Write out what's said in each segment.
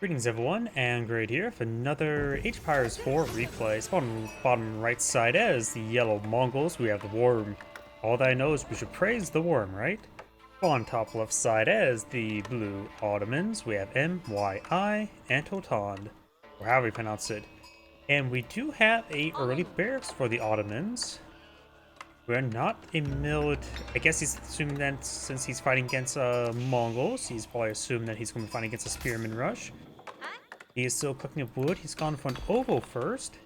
Greetings everyone, and Great here for another Age of Empires 4 replay. Spawn bottom right side as the yellow Mongols, we have the worm. All that I know is we should praise the worm, right? On top left side as the blue Ottomans, we have mYi.Anotand, or however you pronounce it. And we do have a early barracks for the Ottomans. We're not a I guess he's assuming that since he's fighting against Mongols, he's probably assuming that he's going to be fighting against a spearman rush. He is still collecting up wood. He's gone for an oval first.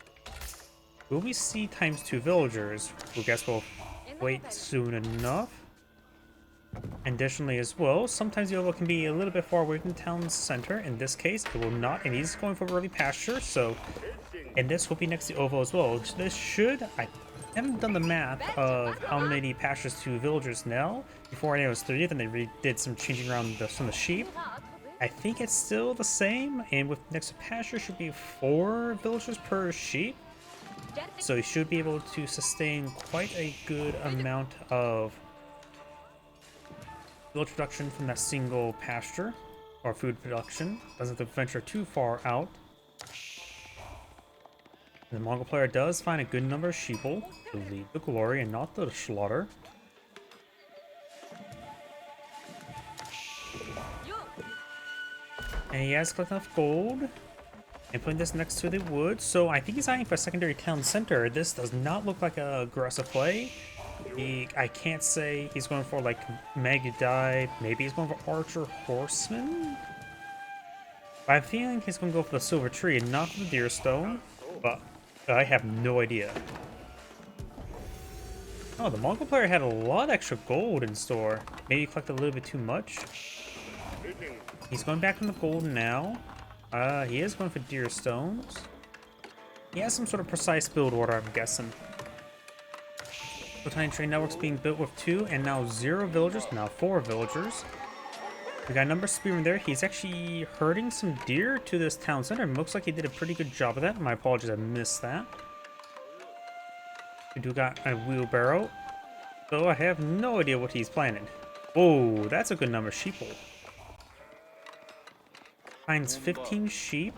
Will we see ×2 villagers? I guess we'll wait soon enough. Additionally as well, sometimes the oval can be a little bit far away from the town center. In this case, it will not, and he's going for early pasture, so... And this will be next to the oval as well. This should... I haven't done the math of how many pastures to villagers now. Before I knew it was 3, then they did some changing around some of the sheep. I think it's still the same, and with next to pasture should be 4 villagers per sheep. So you should be able to sustain quite a good amount of village production from that single pasture, or food production. Doesn't have to venture too far out. The Mongol player does find a good number of sheeple to lead the glory and not the slaughter. And he has collected enough gold and putting this next to the wood. So I think he's eyeing for a secondary town center. This does not look like a aggressive play. I can't say he's going for like Magudai. Maybe he's going for Archer Horseman. But I'm feeling he's going to go for the Silver Tree and not for the Deer Stone. But I have no idea. Oh, the Mongol player had a lot of extra gold in store. Maybe he collected a little bit too much. He's going back from the gold now. He is going for deer stones. He has some sort of precise build order, I'm guessing. So tiny train networks being built with 2 and now 0 villagers, now 4 villagers. We got a number of spearmen there. He's actually herding some deer to this town center. It looks like he did a pretty good job of that. My apologies, I missed that. We do got a wheelbarrow. So I have no idea what he's planning. Oh, that's a good number of sheeple. Finds 15 sheep.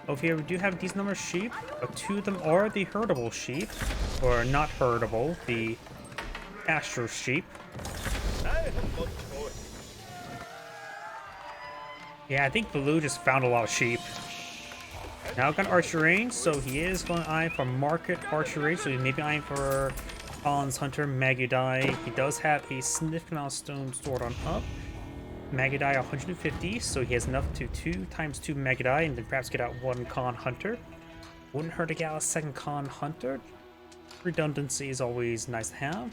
Over here we do have these number of sheep, but 2 of them are the herdable sheep, or not herdable, the pasture sheep. Yeah, I think Baloo just found a lot of sheep. Now got archer range, so he is going to eye for market archer range, so he may be eyeing for Khan's Hunter, Magudai. He does have a significant amount of stone stored on up. Magudai 150, so he has enough to 2 × 2 Magudai, and then perhaps get out 1 Khan Hunter. Wouldn't hurt to get out a second Khan Hunter. Redundancy is always nice to have.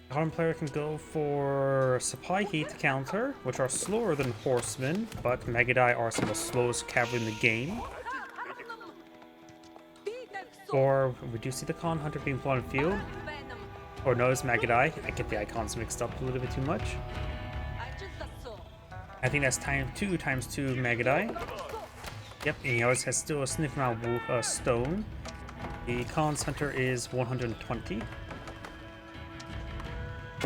The Ottoman player can go for Supply Heat counter, which are slower than Horsemen, but Magudai are some of the slowest cavalry in the game. Or we do see the Khan Hunter being put on the field. Or no, it's Magudai. I get the icons mixed up a little bit too much. I think that's ×2 × 2 Magudai. Yep, and he always has still a significant amount of stone. The Khan's Hunter is 120.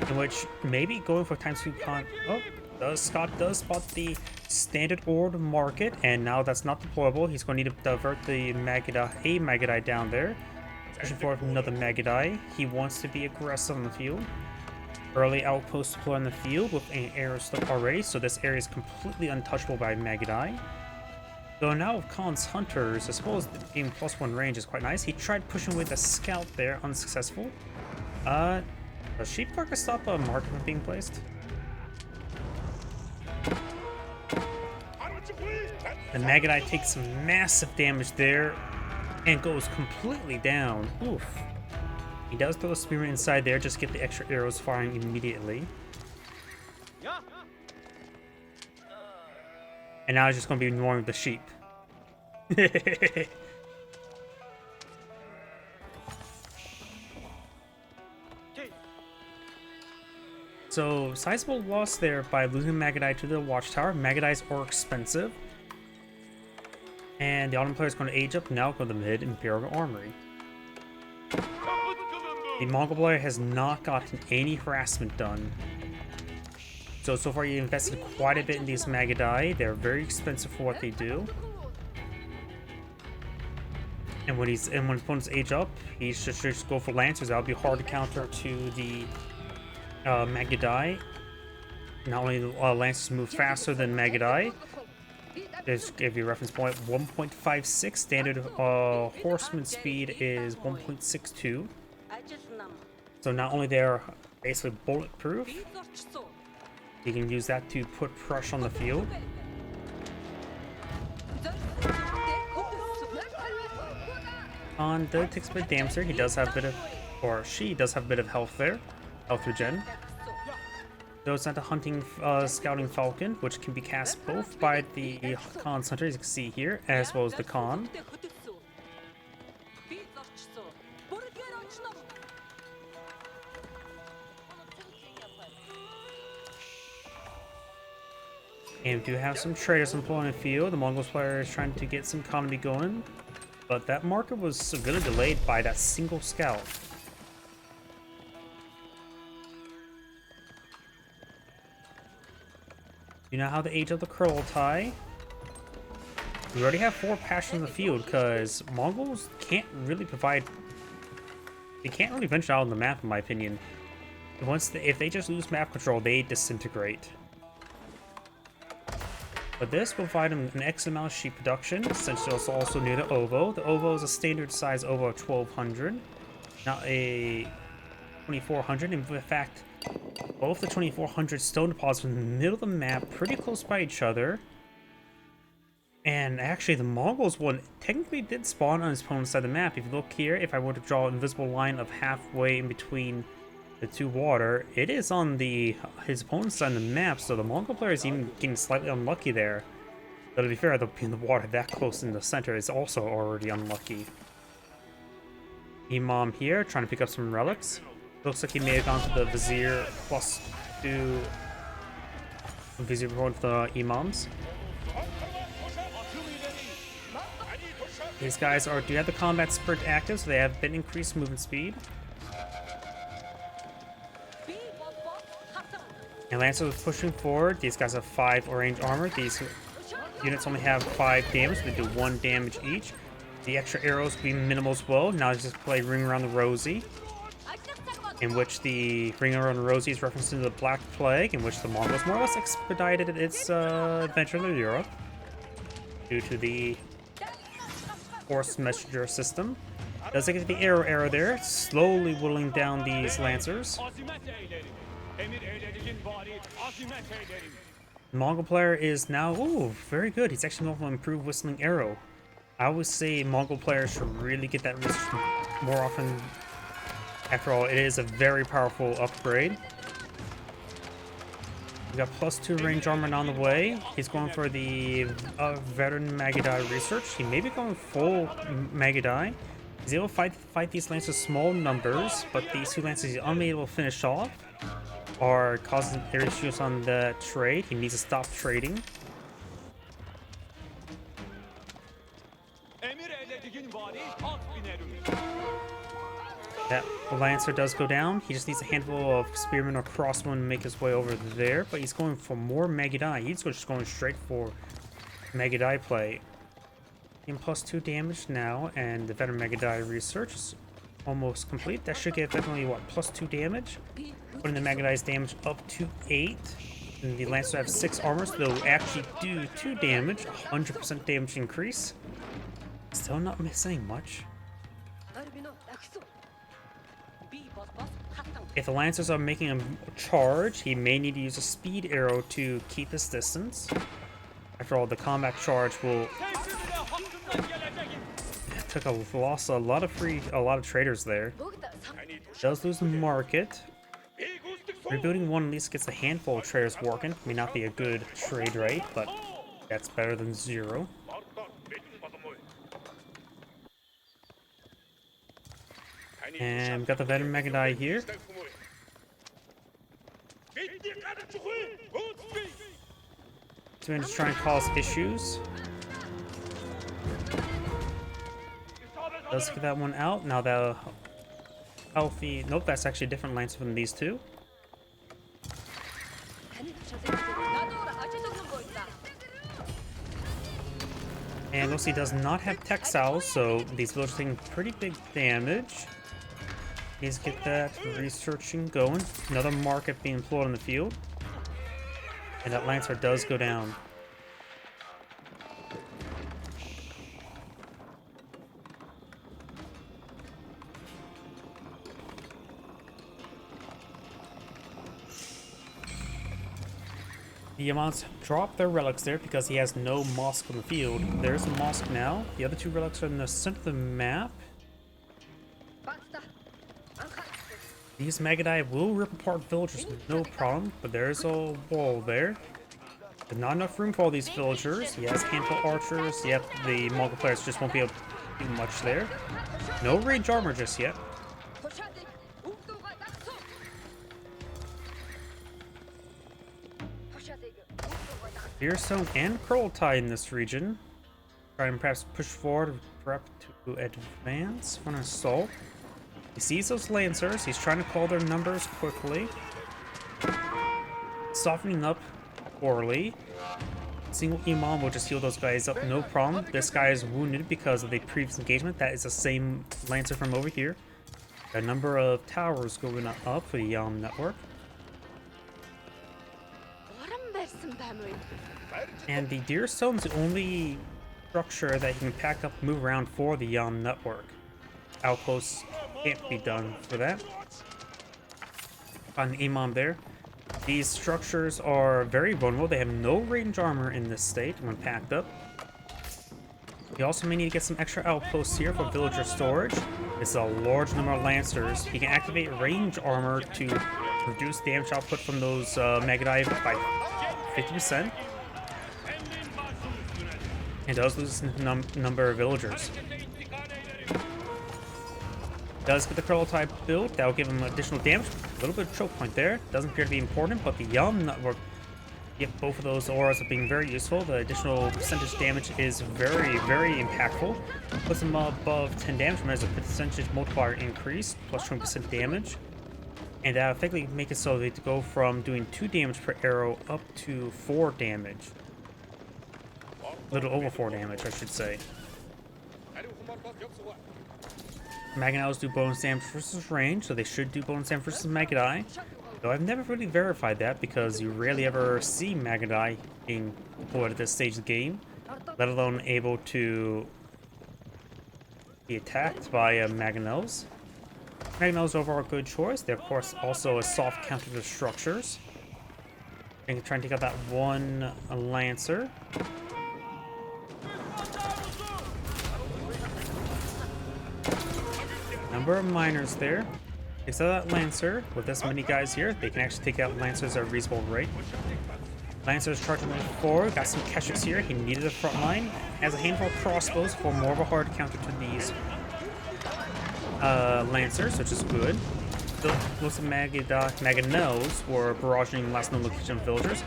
In which, maybe going for ×2 Khan... Oh, Scott does spot the standard ord market, and now that's not deployable. He's going to need to divert the Magudai down there. Searching for another Magudai. He wants to be aggressive on the field. Early outpost deploy on the field with an arrow stuck already, so this area is completely untouchable by Magudai. So now with Khan's Hunters, I suppose being +1 range is quite nice. He tried pushing with a scout there, unsuccessful. Does sheep carcass stop a marker from being placed? The Magudai takes some massive damage there and goes completely down. Oof. He does throw a spearman inside there, just get the extra arrows firing immediately. And now he's just going to be ignoring the sheep. So, sizable loss there by losing Magudai to the watchtower. Magudais are expensive. And the Ottoman player is going to age up, now go to the mid-Imperial Armory. The Mongol player has not gotten any harassment done. So far you invested quite a bit in these Magadai. They're very expensive for what they do. And when opponents age up, he should just go for Lancers. That'll be hard to counter to the Magadai. Not only Lancers move faster than Magadai. Just give you a reference point, 1.56. Standard horseman speed is 1.62. So not only they're basically bulletproof, you can use that to put pressure on the field. On the takes a bit of damage there. He does have a bit of, or she does have a bit of health there, health regen. Goes not the hunting scouting falcon, which can be cast both by the Khan's hunter, as you can see here, as well as the Khan. And we do have some traders employed in the field. The Mongols player is trying to get some economy going, but that marker was severely delayed by that single scout. You know how to age up the Kurultai? We already have 4 passions in the field because Mongols can't really provide. They can't really venture out on the map, in my opinion. If they just lose map control, they disintegrate. But this will provide them an X amount of sheep production, since it's also near the Ovo. The Ovo is a standard size Ovo of 1200, not a 2400. In fact, both the 2400 stone deposits in the middle of the map, pretty close by each other. And actually, the Mongols one technically did spawn on his opponent's side of the map. If you look here, if I were to draw an invisible line of halfway in between the two water, it is on his opponent's side of the map, so the Mongol player is even getting slightly unlucky there. But to be fair, the water that close in the center is also already unlucky. Imam here, trying to pick up some relics. Looks like he may have gone to the Vizier +2 Vizier point for the Imams. These guys do have the combat sprint active, so they have been increased movement speed. And Lancers are pushing forward. These guys have 5 orange armor. These units only have 5 damage. They do 1 damage each. The extra arrows will be minimal as well. Now let's just play Ring Around the Rosie, in which the Ring Around the Rosie is referenced to the Black Plague, in which the Mongols more or less expedited its adventure to Europe due to the Force Messenger system. Does get the arrow there, slowly whittling down these Lancers. The Mongol player is now, very good. He's actually going to improve Whistling Arrow. I always say Mongol players should really get that more often. After all, it is a very powerful upgrade. We got +2 range armor on the way. He's going for the veteran Magadai research. He may be going full Magadai. He's able to fight these Lancers small numbers, but these 2 Lancers he's unable to finish off are causing issues on the trade. He needs to stop trading. That Lancer does go down. He just needs a handful of spearmen or crossmen to make his way over there, but he's going for more Magadai. He's just going straight for Magadai play. In +2 damage now, and the veteran Magadai research is almost complete. That should get definitely, what, +2 damage? Putting the Magadai's damage up to 8. And the Lancer have 6 armor, so they'll actually do 2 damage, 100% damage increase. Still not missing much. If the Lancers are making a charge, he may need to use a speed arrow to keep his distance. After all, the combat charge will lost a lot of traders there. Does lose the market. Rebuilding 1 at least gets a handful of traders working. May not be a good trade rate, but that's better than 0. And we've got the veteran Magadai here. So we're just trying to cause issues. Let's get that one out. Now the healthy... Nope, that's actually a different Lancer from these 2. And looks he does not have textiles, so these villagers taking pretty big damage. Please get that researching going. Another market being employed on the field. And that Lancer does go down. The Yamans drop their relics there because he has no mosque on the field. There's a mosque now. The other two relics are in the center of the map. These Magadai will rip apart villagers, no problem, but there's a wall there. There's not enough room for all these villagers. He has handful archers. Yep, the Mongol players just won't be able to do much there. No range armor just yet. Deerstone and Kurultai in this region. Try and perhaps push forward, prep to advance for an assault. He sees those Lancers. He's trying to call their numbers quickly. Softening up poorly. Single Imam will just heal those guys up, no problem. This guy is wounded because of the previous engagement. That is the same Lancer from over here. A number of towers going up for the network. And the Deerstone is the only structure that you can pack up, move around for the network. Outposts can't be done for that. On Imam there. These structures are very vulnerable. They have no range armor in this state when packed up. You also may need to get some extra outposts here for villager storage. It's a large number of Lancers. You can activate range armor to reduce damage output from those Magadai by 50%. And does lose number of villagers. Does get the Kurultai built. That will give him additional damage. A little bit of choke point there. Doesn't appear to be important, but the network. Yep, both of those auras are being very useful. The additional percentage damage is very, very impactful. Puts him above 10 damage as a percentage multiplier increase, plus 20% damage. And that effectively make it so they go from doing 2 damage per arrow up to 4 damage. A little over 4 damage, I should say. Magadai do bonus damage versus range, so they should do bonus damage versus Magadai. Though I've never really verified that because you rarely ever see Magadai being deployed at this stage of the game, let alone able to be attacked by Mangonels. Mangonels are overall a good choice. They're of course also a soft counter to structures. I can try and take out that one Lancer. Number of miners there. Except that Lancer, with this many guys here, they can actually take out Lancers at a reasonable rate. Lancer's charging forward, got some Keshiks here, he needed a front line. Has a handful of crossbows for more of a hard counter to these Lancers, which is good. Most of Mangonels were barraging last known location of villagers.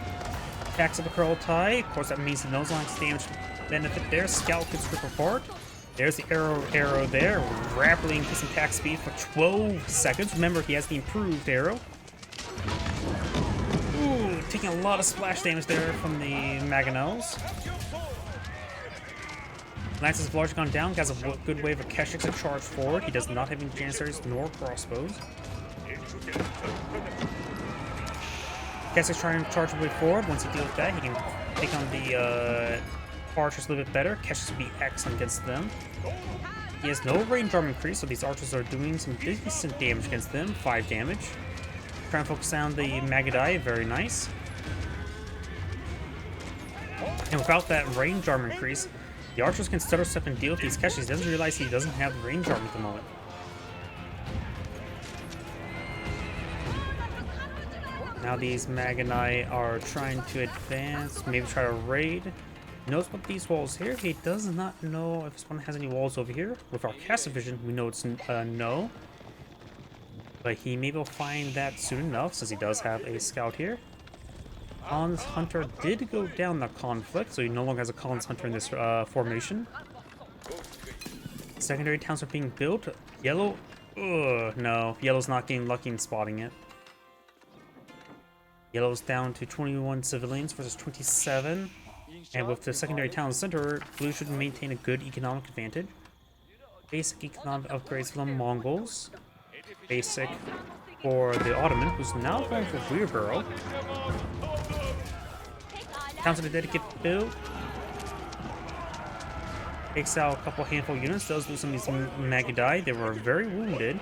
Attacks of the Kurultai, of course that means the nose lines damage benefit there. Scout can strip apart. There's the arrow there, rapidly increasing attack speed for 12 seconds. Remember, he has the improved arrow. Ooh, taking a lot of splash damage there from the Mangonels. Lance's have largely gone down, has a good wave of Keshiks to charge forward. He does not have any Janissaries nor crossbows. Keshiks trying to charge his way forward. Once he deals with that, he can take on the archers a little bit better. Keshiks will be excellent against them. He has no range armor increase, so these archers are doing some decent damage against them. 5 damage. Trying to focus on the Magadai, very nice. And without that range armor increase, the archers can stutter step and deal with these Keshiks. He doesn't realize he doesn't have the range armor at the moment. Now these Maganai are trying to advance, maybe try to raid. He knows about these walls here. He does not know if this one has any walls over here. With our cast vision, we know it's no. But he maybe will find that soon enough, since he does have a scout here. Khan's Hunter did go down the conflict, so he no longer has a Khan's Hunter in this formation. Secondary towns are being built. Yellow, no. Yellow's not getting lucky in spotting it. Yellow's down to 21 civilians versus 27. And with the secondary town center, blue should maintain a good economic advantage. Basic economic upgrades for the Mongols. Basic for the Ottoman, who's now going for Wheelbarrow. Counts to dedicate build. Takes out a couple handful units. Does lose some of these Magi. They were very wounded.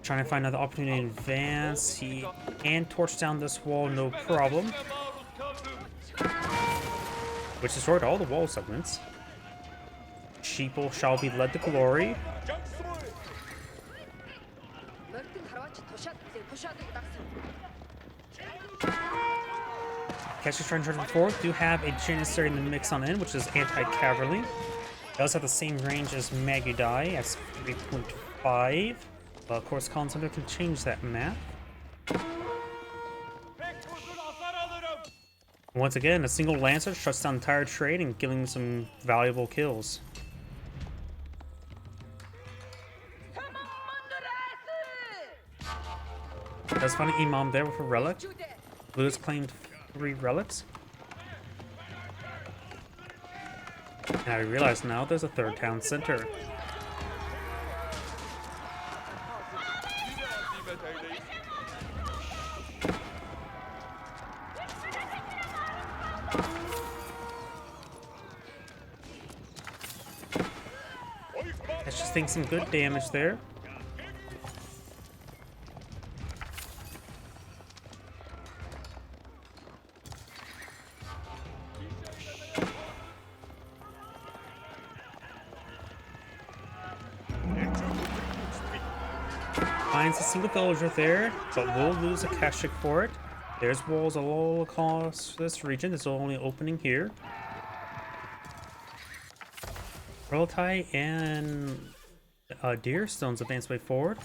Trying to find another opportunity to advance. He can torch down this wall, no problem. Which destroyed all the wall segments. Sheeple shall be led to glory. Catches trying to charge forward. Do have a Janissary in the mix on in, which is anti-cavalry. Does have the same range as mYi as 3.5. Of course, Collins Hunter can change that map. Once again, a single Lancer shuts down the entire trade and killing some valuable kills. Does find an Imam there with a relic. Blue has claimed 3 relics. And I realize now there's a 3rd town center. That's just taking some good damage there. Finds a single villager there, but will lose a Kashik for it. There's walls all across this region. There's only an opening here. Rotai and Deerstone's advance way forward.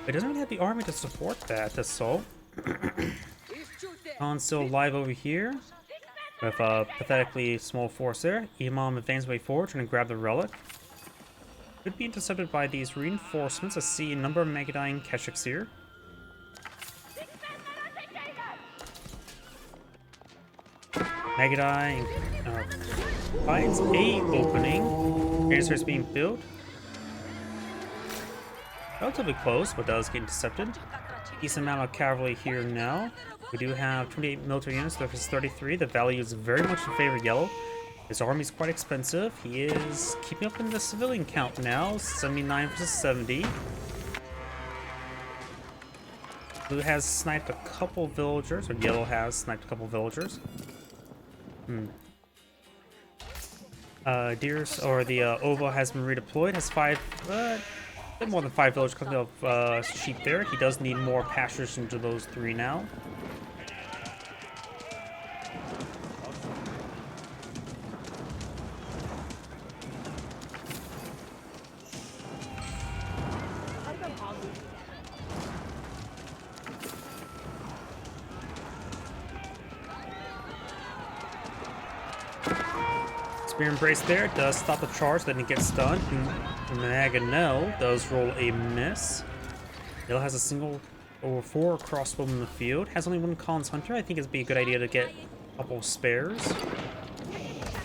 It doesn't really have the army to support that assault. Khan's still alive over here with a pathetically small force there. Imam advance way forward, trying to grab the relic. Could be intercepted by these reinforcements. I see a number of Magi and Keshiks here. Magi finds a opening. Janissary is being built. Relatively close, but does get intercepted. Decent amount of cavalry here now. We do have 28 military units versus 33. The value is very much in favor of yellow. His army is quite expensive. He is keeping up in the civilian count now, 79 versus 70. Blue has sniped a couple villagers, or yellow has sniped a couple villagers. Oval has been redeployed. Has a bit more than 5 villagers coming of sheep there. He does need more pastures into those 3 now. Spear Embrace there does stop the charge, then it gets stunned. Maganel does roll a miss. Yellow has a single over 4 crossbowmen in the field. Has only 1 Collins Hunter. I think it'd be a good idea to get a couple of spares.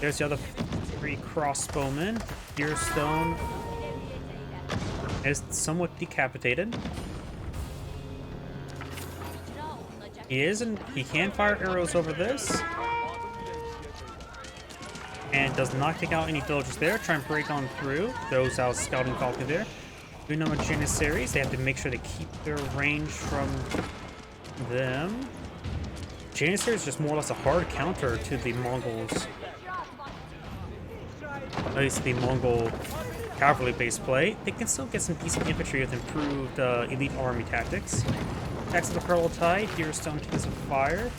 There's the other 3 crossbowmen. Deerstone is somewhat decapitated. He can fire arrows over this. And does not take out any villagers there. Try and break on through. Throws out Scouting Falcon there. We know Janissaries. They have to make sure to keep their range from them. Janissary is just more or less a hard counter to the Mongols. At least the Mongol cavalry-based play. They can still get some decent infantry with improved elite army tactics. Attacks of the Kurultai. Deerstone takes a fire.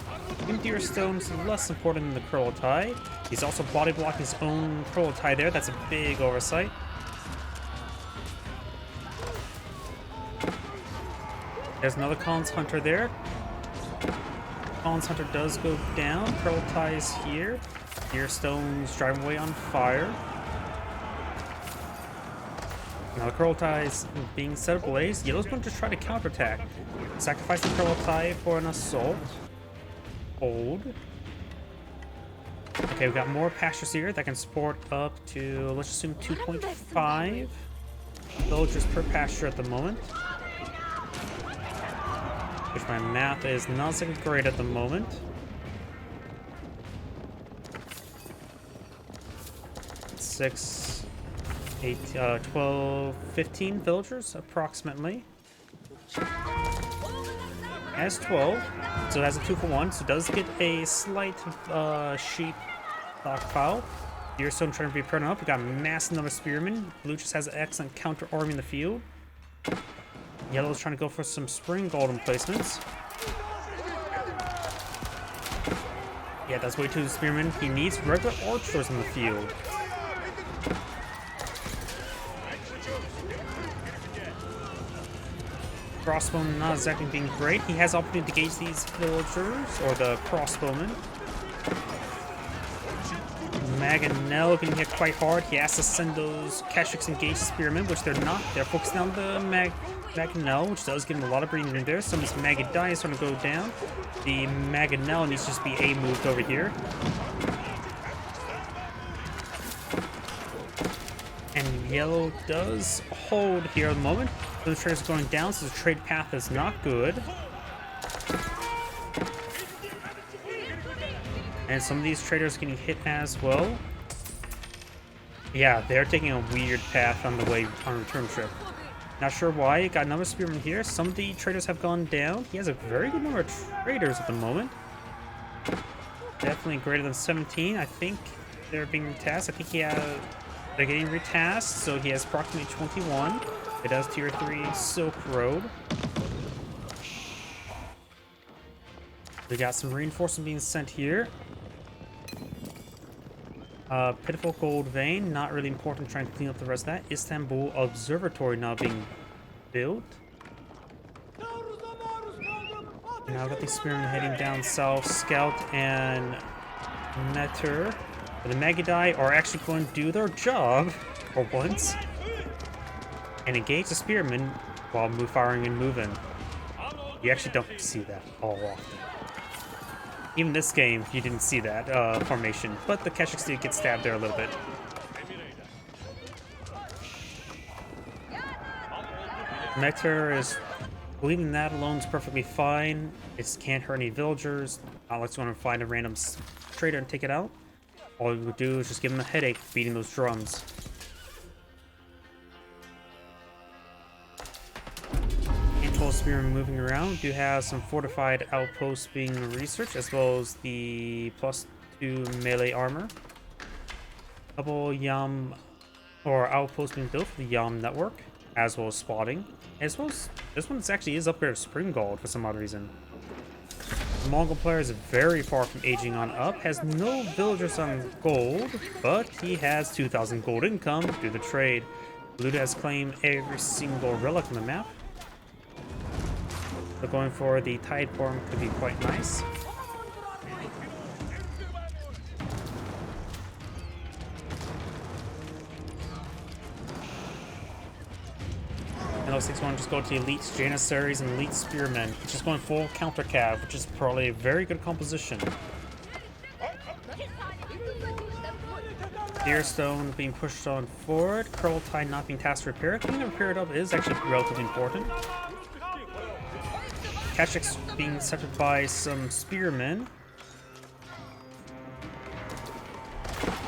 Even Deerstone is less important than the Kurultai. He's also body blocking his own Kurultai there. That's a big oversight. There's another Collins Hunter there. Collins Hunter does go down. Kurultai is here. Deerstone's driving away on fire. Now the Kurultai is being set ablaze. Yellow's going to try to counterattack. Sacrifice the Kurultai for an assault. hold. Okay, we got more pastures here that can support up to, let's assume 2.5 villagers per pasture at the moment. Which my math is not so great at the moment. 6, 8, 12, 15 villagers approximately. Has 12, so it has a 2-for-1, so it does get a slight sheep stockpile. Deerstone trying to be printed up. We got a massive number of spearmen. Blue just has an excellent counter army in the field. Yellow's trying to go for some spring golden placements. Yeah, that's way too spearmen. He needs regular archers in the field. Crossbowman not exactly being great. He has opportunity to gauge these villagers, or the crossbowmen. Maganel getting hit quite hard. He has to send those Keshiks engaged spearmen, which they're not. They're focusing on the Maganel, which does give him a lot of breathing in there. Some of his Magadai is starting to go down. The Maganel needs to just be A-moved over here. And Yellow does hold here at the moment. The traders going down, so the trade path is not good. And some of these traders getting hit as well. Yeah, they're taking a weird path on the way on return trip. Not sure why. Got another spearman here. Some of the traders have gone down. He has a very good number of traders at the moment. Definitely greater than 17. I think they're being retasked. I think they're getting retasked, so he has approximately 21. It does tier 3 Silk Road. We got some reinforcement being sent here. Pitiful Gold Vein, not really important, trying to clean up the rest of that. Istanbul Observatory now being built. And now I've got the spearmen heading down south. Scout and Netter. The Magadai are actually going to do their job for once and engage the spearmen while firing and moving. You actually don't see that all often. Even this game, you didn't see that formation, but the Keshiks did get stabbed there a little bit. Nectar is leaving that alone is perfectly fine. It can't hurt any villagers. Not like you want to find a random trader and take it out. All you would do is just give them a headache beating those drums. Handful of spearmen moving around. We do have some fortified outposts being researched, as well as the +2 melee armor. Double Yam or outposts being built for the Yam network, as well as spotting. As well as this one actually is upgraded to Spring Gold for some odd reason. The Mongol player is very far from aging on up, has no villagers on gold, but he has 2,000 gold income through the trade. Luda has claimed every single relic on the map. So going for the Tide Form could be quite nice. And looks like he's going to just go to Elite Janissaries and Elite Spearmen. He's just going full counter cav, which is probably a very good composition. Deerstone being pushed on forward. Curl Tide not being tasked to repair it. Being repaired up is actually relatively important. Keshiks being separated by some spearmen.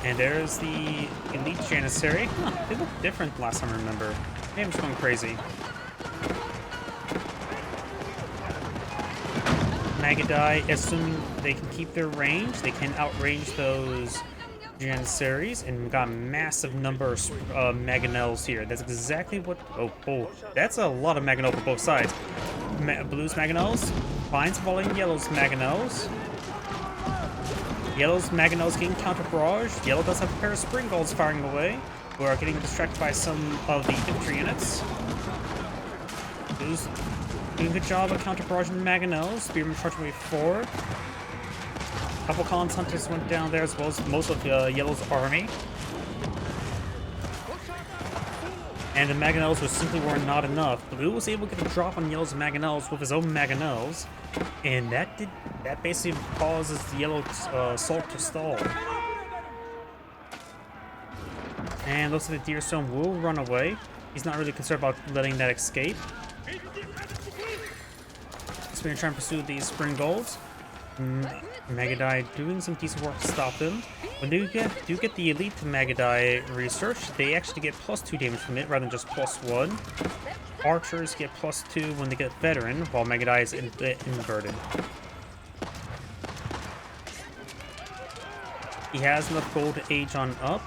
And there's the Elite Janissary. Huh, they look different last time I remember. Maybe I'm just going crazy. Magadai, assuming they can keep their range, they can outrange those Janissaries, and we've got a massive number of Maganels here. That's exactly what... Oh, that's a lot of Maganel for both sides. Blue's Maganels finds falling Yellow's Maganels. Yellow's Maganels getting counter barrage. Yellow does have a pair of Spring Golds firing away, who are getting distracted by some of the infantry units. Blue's doing a good job of counter barraging the Maganels. Spearmen charging way forward. A couple Collins Hunters went down there, as well as most of Yellow's army. And the mangonels were not enough. Blue was able to get a drop on Yellow's mangonels with his own mangonels, and that basically causes Yellow's assault to stall. And looks like the Deerstone will run away. He's not really concerned about letting that escape. So we're gonna try and pursue these spring golds. Magadai doing some decent work to stop them. When you do get the elite Magadai research, they actually get +2 damage from it rather than just +1. Archers get +2 when they get veteran, while Magadai is inverted. He has enough gold to age on up.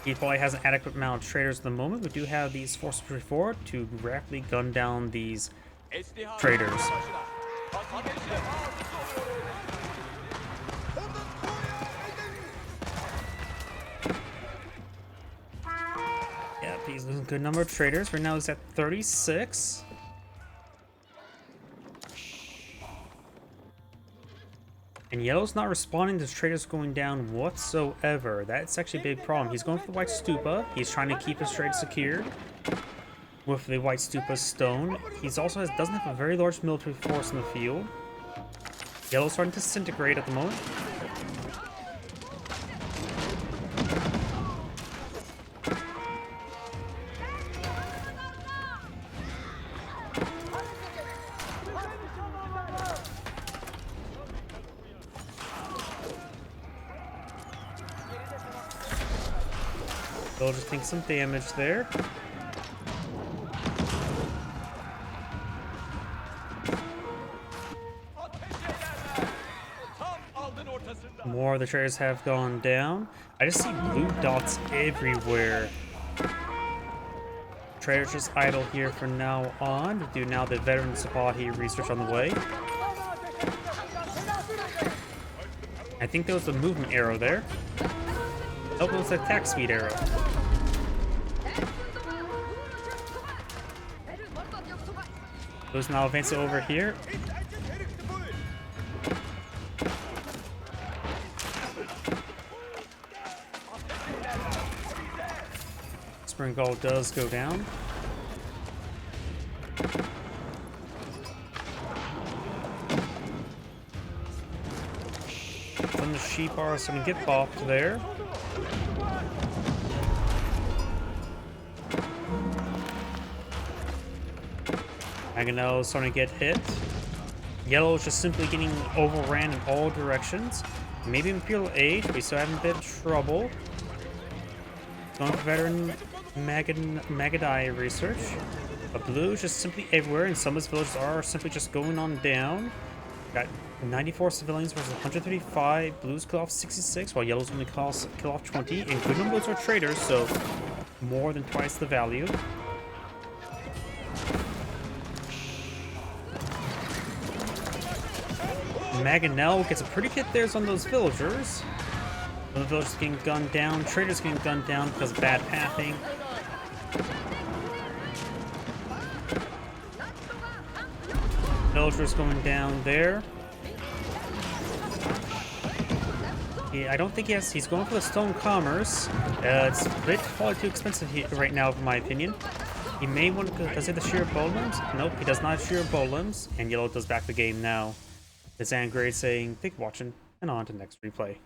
He probably has an adequate amount of traders at the moment. We do have these forces forward to rapidly gun down these traders. Yep, he's losing a good number of traders. Right now he's at 36. And Yellow's not responding to traders going down whatsoever. That's actually a big problem. He's going for the White Stupa. He's trying to keep his trade secured with the White Stupa stone. He's also doesn't have a very large military force in the field. Yellow's starting to disintegrate at the moment. They'll just take some damage there. More of the traders have gone down. I just see blue dots everywhere. Traders just idle here from now on. Do now the veteran Sapahi research on the way. I think there was a movement arrow there. Oh, it was an attack speed arrow. Who's now advancing over here? Spring Gold does go down. Then the sheep are going to get bopped there. Mangonel is starting to get hit. Yellow is just simply getting overran in all directions. Maybe Imperial Age, we still having a bit of trouble. Going for veteran Magadai research. But blue is just simply everywhere, and some of his villages are simply just going on down. Got 94 civilians versus 135. Blues kill off 66, while yellows only kill off 20. And good numbers are traders, so more than twice the value. Maganel gets a pretty hit there on those villagers. The villagers getting gunned down, traders getting gunned down because of bad pathing. Villagers going down there. Yeah, I don't think he's going for the stone commerce. It's a bit probably too expensive right now, in my opinion. He may want to, does he have the sheer bolems? Nope, he does not have sheer bolems, and yellow does back the game now. It's Angry saying, thank you for watching, and on to the next replay.